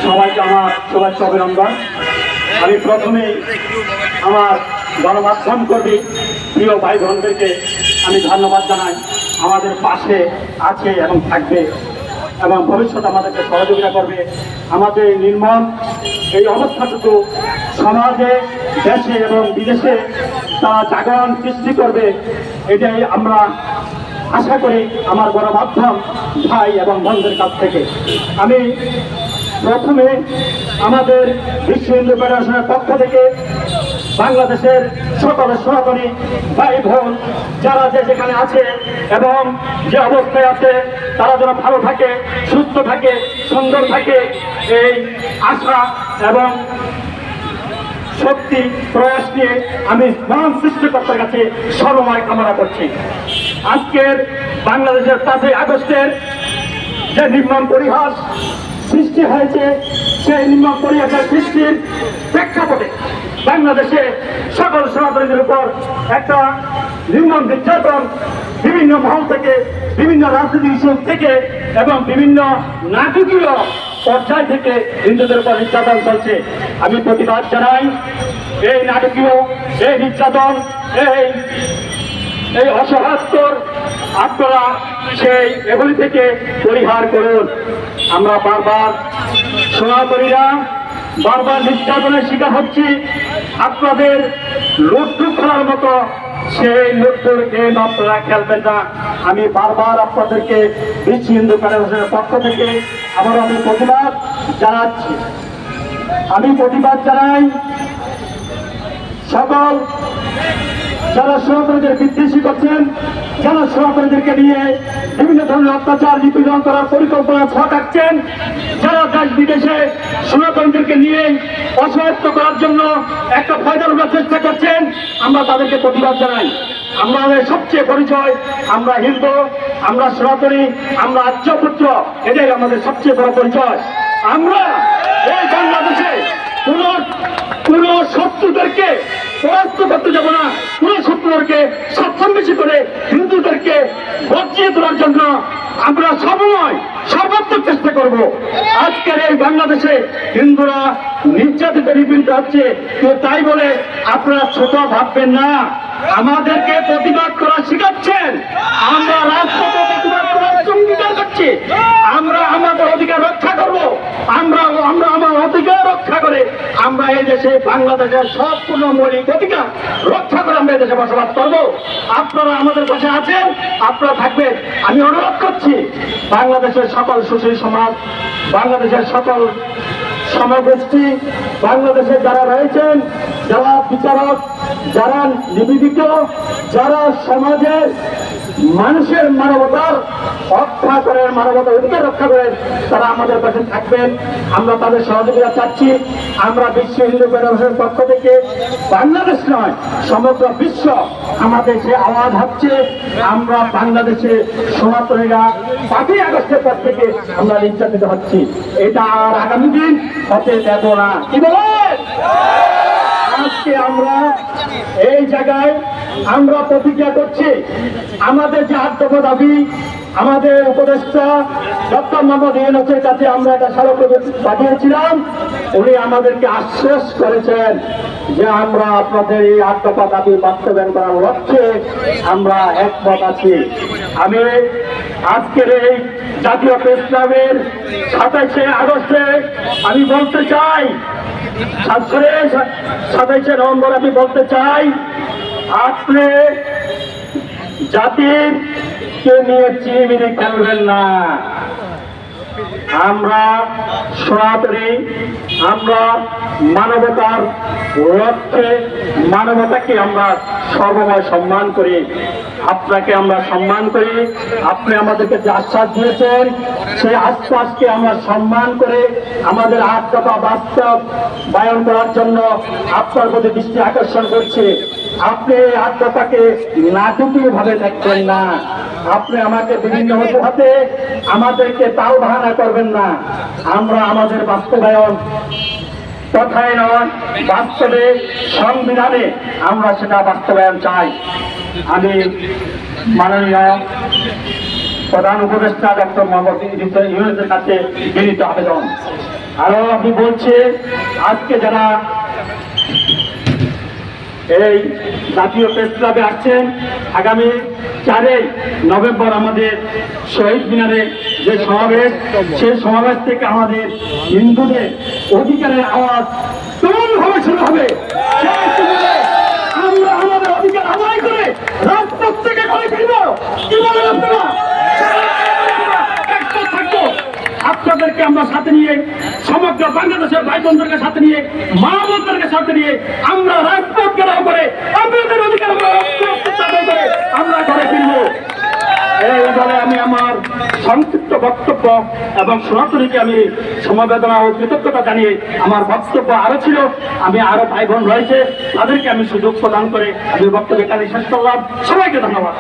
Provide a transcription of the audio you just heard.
সবাইকে আমার শুভেচ্ছা অভিনন্দন। আমি প্রথমেই আমার গণমাধ্যম কর্মী প্রিয় ভাই বোনদেরকে আমি ধন্যবাদ জানাই। আমাদের পাশে আছে এবং থাকবে এবং ভবিষ্যতে আমাদেরকে সহযোগিতা করবে। আমাদের নির্মম এই অবস্থাটুকু সমাজে, দেশে এবং বিদেশে তারা জাগরণ সৃষ্টি করবে, এটাই আমরা আশা করি আমার গণমাধ্যম ভাই এবং বোনদের কাছ থেকে। আমি প্রথমে আমাদের বিশ্ব হিন্দু ফেডারেশনের পক্ষ থেকে বাংলাদেশের সকল সনাতনী ভাই বোন যারা যেখানে আছে এবং যে অবস্থায় আছে তারা যেন ভালো থাকে, সুস্থ থাকে, সুন্দর থাকে, এই আশা এবং শক্তি প্রয়াস নিয়ে আমি মহান সৃষ্টিকর্তার কাছে সর্বময় কামনা করছি। আজকের বাংলাদেশের 5ই আগস্টের যে নির্মম পরিহাস সৃষ্টি হয়েছে, সেই নির্মম পরিহাসের সৃষ্টির প্রেক্ষাপটে বাংলাদেশে সকল সনাতনীদের উপর একটা নির্মম নির্যাতন বিভিন্ন মহল থেকে, বিভিন্ন রাজনৈতিক ইস্যু থেকে এবং বিভিন্ন নাটকীয় পর্যায় থেকে হিন্দুদের উপর নির্যাতন চলছে। আমি প্রতিবাদ জানাই এই নাটকীয়, এই নির্যাতন, এই অসহায়ত্বর আপনারা সেই এগুলি থেকে পরিহার করুন। আমরা বারবার সনাতনীরা বারবার নির্যাতনের শিকার হচ্ছি। আপনাদের লুট্টু খেলার মতো সেই লুট্টুর গেম আপনারা খেলবেন না। আমি বারবার আপনাদেরকে বিশ্ব হিন্দু ফেডারেশনের পক্ষ থেকে আবারও আমি প্রতিবাদ জানাচ্ছি। আমি প্রতিবাদ জানাই সকল যারা সনাতনীদের বিদ্বেষী করছেন, যারা সনাতনীদেরকে নিয়ে বিভিন্ন ধরনের অত্যাচার নিপীড়ন করার পরিকল্পনা ছকাচ্ছেন, যারা দেশ বিদেশে সনাতনীদেরকে নিয়ে অসহায়ত্ব করার জন্য একটা ফায়দা নেওয়ার চেষ্টা করছেন, আমরা তাদেরকে প্রতিবাদ জানাই। আমাদের সবচেয়ে পরিচয় আমরা হিন্দু, আমরা সনাতনী, আমরা আর্যপুত্র, এটাই আমাদের সবচেয়ে বড় পরিচয়। আমরা এই বাংলাদেশে কোন শত্রুদেরকে পরাস্ত করতে যাব না, কোন শত্রুদেরকে স্বাচ্ছন্দ্যী করে হিন্দুদেরকে বঞ্চিয়ে তোলার জন্য আমরা সর্বাত্মক চেষ্টা করব। আজকের এই বাংলাদেশে হিন্দুরা নির্যাতিত নিপীড়িত হচ্ছে, তো তাই বলে আপনারা ছোট ভাববেন না। আমাদেরকে প্রতিবাদ করা শিখাচ্ছেন, আমরা রাজপথে প্রতিবাদ করার অঙ্গীকার করছি। আমরা আমাদের অধিকার রক্ষা করব, আমরা আমার অধিকার রক্ষা করে আমরা এই দেশে বাংলাদেশের সম্পূর্ণ মৌলিক অধিকার রক্ষা করে আমরা এই দেশে বসবাস করব। আপনারা আমাদের পাশে আছেন, আপনারা থাকবেন। আমি অনুরোধ করছি বাংলাদেশের সকল সুশীল সমাজ, বাংলাদেশের সকল সমগোষ্ঠী, বাংলাদেশে যারা রয়েছেন, যারা বিচারক, যারা নিবেদিত, যারা সমাজের মানুষের মানবতার রক্ষা করেন, মানবতার অধিকার রক্ষা করেন, তারা আমাদের পাশে থাকবেন। আমরা তাদের সহযোগিতা চাচ্ছি। আমরা বিশ্ব হিন্দু ফেডারেশনের পক্ষ থেকে বাংলাদেশ নয়, সমগ্র বিশ্ব আমাদের যে আওয়াজ হচ্ছে, আমরা বাংলাদেশে সনাতনীরা 5ই আগস্টের পর থেকে আমরা নির্যাতিত হচ্ছি। এটা আর আগামী দিন হতে দেব না। কি বলেন? আজকে আমরা এই জায়গায় আমরা প্রতিজ্ঞা করছি, আমাদের যে 8 দফা দাবি, আমাদের উপদেষ্টা ডক্টর মোহাম্মদ ইউনূসের কাছে আমরা একটা স্মারকলিপি পাঠিয়েছিলাম। উনি আমাদেরকে আশ্বাস করেছেন যে আমরা আপনাদের এই 8 দফা দাবি বাস্তবায়ন করার লক্ষ্যে আমরা একমত আছি। আমি আজকের এই জাতীয় প্রেস ক্লাবের 27শে আগস্টে আমি বলতে চাই, 27শে নভেম্বর আমি বলতে চাই, আপনি জাতিকে নিয়ে চিনিমিনি খেলবেন না। আমরা সনাতনী, আমরা মানবতার লক্ষ্যে মানবতাকে আমরা সর্বময় সম্মান করি। আপনাকে আমরা সম্মান করি। আপনি আমাদেরকে যে আশ্বাস দিয়েছেন, সেই আশ্বাসকে আমরা সম্মান করে আমাদের 8 দফা বাস্তবায়ন করার জন্য আপনার প্রতি দৃষ্টি আকর্ষণ করছি। আপনি 8 দফাকে নাটকীয় ভাবে দেখবেন না। আপনি আমাকে বিভিন্ন অজুহাতে আমাদেরকে তাল বাহানা করবেন না। আমরা আমাদের বাস্তবায়ন কথায় নয়, বাস্তবে সংবিধানে আমরা সেটা বাস্তবায়ন চাই। আমি মাননীয় প্রধান উপদেষ্টা ডক্টর মোহাম্মদ ইউনূসের কাছে বিনীত আবেদন, আরো আমি বলছি আজকে যারা এই জাতীয় প্রেস ক্লাবে আসছেন, আগামী 4 নভেম্বর আমাদের শহীদ মিনারে যে সমাবেশ, সেই সমাবেশ থেকে আমাদের হিন্দুদের অধিকারের আওয়াজ তুমুলভাবে শুরু হবে। সেই সুযোগে আমরা আমাদের অধিকার আদায় করে রাজপথ থেকে করে ফিরব। কি বলেন আপনারা? একটা থাকবো আপনাদেরকে আমরা সাথে নিয়ে, সমগ্র বাংলাদেশের ভাই বোনদেরকে সাথে নিয়ে, মা বোনদেরকে সাথে নিয়ে আমরা রাজপথ ঘেরাও করে আপনাদের অধিকার আমরা ঘরে ফিরব। এই বলে আমি আমার সংক্ষিপ্ত বক্তব্য এবং সনাতনীকে আমি সমবেদনা ও কৃতজ্ঞতা জানিয়ে, আমার বক্তব্য আরো ছিল, আমি আরো ভাই বোন রয়েছে, তাদেরকে আমি সুযোগ প্রদান করে আমি বক্তব্য এখানে শেষ করলাম। সবাইকে ধন্যবাদ।